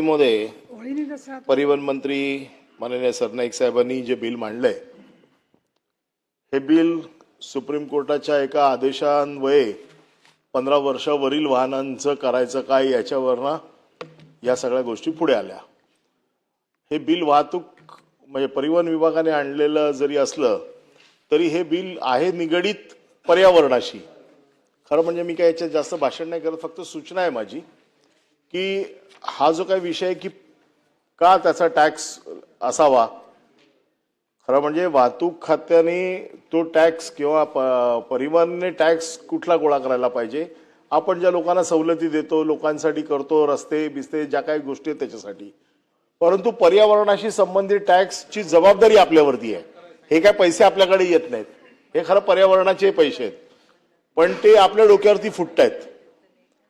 मध्ये परिवहन मंत्री माननीय सरनाईक साहेबांनी जे बिल मांडलंय हे बिल सुप्रीम कोर्टाच्या एका आदेशान्वये 15 वर्षावरील वाहनांचं करायचं काय याच्यावरनं या सगळ्या गोष्टी पुढे आल्या। हे बिल वाहतूक म्हणजे परिवहन विभागाने आणलेलं जरी असलं तरी हे बिल आहे निगडित पर्यावरणाशी। खरं म्हणजे मी काय याच्यात जास्त भाषण नाही करत, फक्त सूचना आहे माझी की हा जो काही विषय की का त्याचा टॅक्स असावा, खरं म्हणजे वाहतूक खात्याने तो टॅक्स किंवा परिवहनने टॅक्स कुठला गोळा करायला पाहिजे। आपण ज्या लोकांना सवलती देतो, लोकांसाठी करतो, रस्ते बिस्ते ज्या काही गोष्टी आहेत त्याच्यासाठी, परंतु पर्यावरणाशी संबंधित टॅक्सची जबाबदारी आपल्यावरती आहे। हे काय पैसे आपल्याकडे येत नाहीत, हे खरं पर्यावरणाचे पैसे आहेत, पण ते आपल्या डोक्यावरती फुटतायत।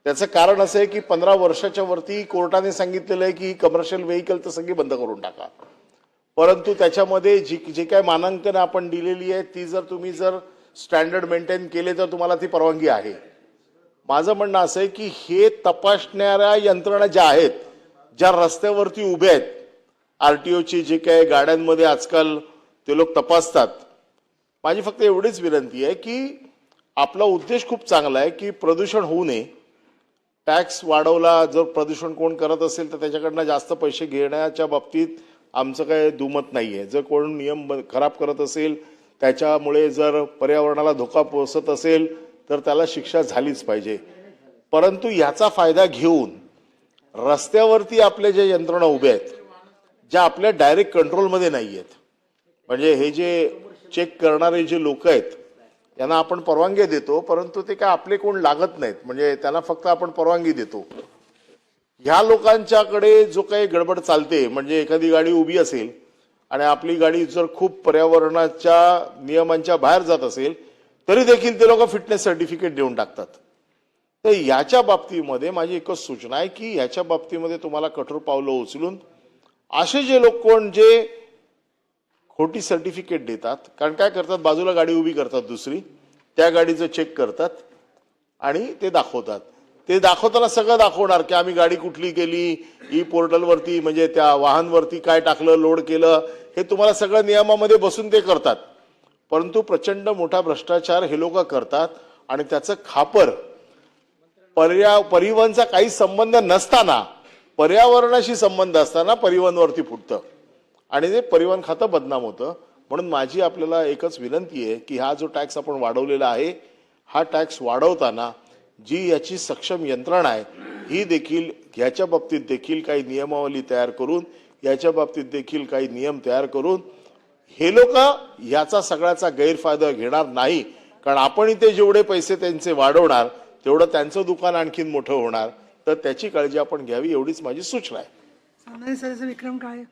त्याचं कारण असं आहे की 15 वर्षाच्या वरती कोर्टाने सांगितलेलं आहे की कमर्शियल व्हेकल तर सगळी बंद करून टाका, परंतु त्याच्यामध्ये जे काय मानांकन आपण दिलेली आहे ती जर तुम्ही स्टँडर्ड मेंटेन केले तर तुम्हाला ती परवानगी आहे। माझं म्हणणं असं आहे की हे तपासणाऱ्या यंत्रणा ज्या आहेत, ज्या रस्त्यावरती उभ्या आहेत, आरटीओची जे काही गाड्यांमध्ये आजकाल ते लोक तपासतात, माझी फक्त एवढीच विनंती आहे की आपला उद्देश खूप चांगला आहे की प्रदूषण होऊ नये। टॅक्स वाढवला जर प्रदूषण कोण करत असेल तर त्याच्याकडनं जास्त पैसे घेण्याच्या बाबतीत आमचं काही दुमत नाहीये। जर कोण नियम खराब करत असेल, त्याच्यामुळे जर पर्यावरणाला धोका पोहोचत असेल तर त्याला शिक्षा झालीच पाहिजे। परंतु याचा फायदा घेऊन रस्त्यावरती आपले जे यंत्रणा उभ्या आहेत, ज्या आपल्या डायरेक्ट कंट्रोलमध्ये नाही आहेत, म्हणजे हे जे चेक करणारे जे लोक आहेत यांना आपण परवानगी देतो, परंतु ते काय आपले कोण लागत नाहीत, म्हणजे त्यांना फक्त आपण परवानगी देतो। ह्या लोकांच्याकडे जो काही गडबड चालते, म्हणजे एखादी गाडी उभी असेल आणि आपली गाडी जर खूप पर्यावरणाच्या नियमांच्या बाहेर जात असेल तरी देखील ते लोक फिटनेस सर्टिफिकेट देऊन टाकतात। तर याच्या बाबतीमध्ये माझी एकच सूचना आहे की याच्या बाबतीमध्ये तुम्हाला कठोर पावलं उचलून असे जे लोक कोण जे खोटी सर्टिफिकेट देतात, कारण काय करतात, बाजूला गाडी उभी करतात दुसरी, त्या गाडीचं चेक करतात आणि ते दाखवतात। ते दाखवताना सगळं दाखवणार की आम्ही गाडी कुठली केली, ई पोर्टलवरती म्हणजे त्या वाहनवरती काय टाकलं, लोड केलं, हे तुम्हाला सगळं नियमामध्ये बसून ते करतात। परंतु प्रचंड मोठा भ्रष्टाचार हे लोक करतात आणि त्याचं खापर परिवहनचा काही संबंध नसताना, पर्यावरणाशी संबंध असताना परिवहनवरती फुटतं आणि ते परिवहन खातं बदनाम होतं। म्हणून माझी आपल्याला एकच विनंती आहे की हा जो टॅक्स आपण वाढवलेला आहे, हा टॅक्स वाढवताना जी याची सक्षम यंत्रणा आहे ही देखील याच्या बाबतीत देखील काही नियमावली तयार करून, याच्या बाबतीत देखील काही नियम तयार करून हे लोक याचा सगळ्याचा गैरफायदा घेणार नाही। कारण आपण इथे जेवढे पैसे त्यांचे वाढवणार तेवढं त्यांचं दुकान आणखीन मोठं होणार, तर त्याची काळजी आपण घ्यावी, एवढीच माझी सूचना आहे। सामान्य सदस्य विक्रम काळे।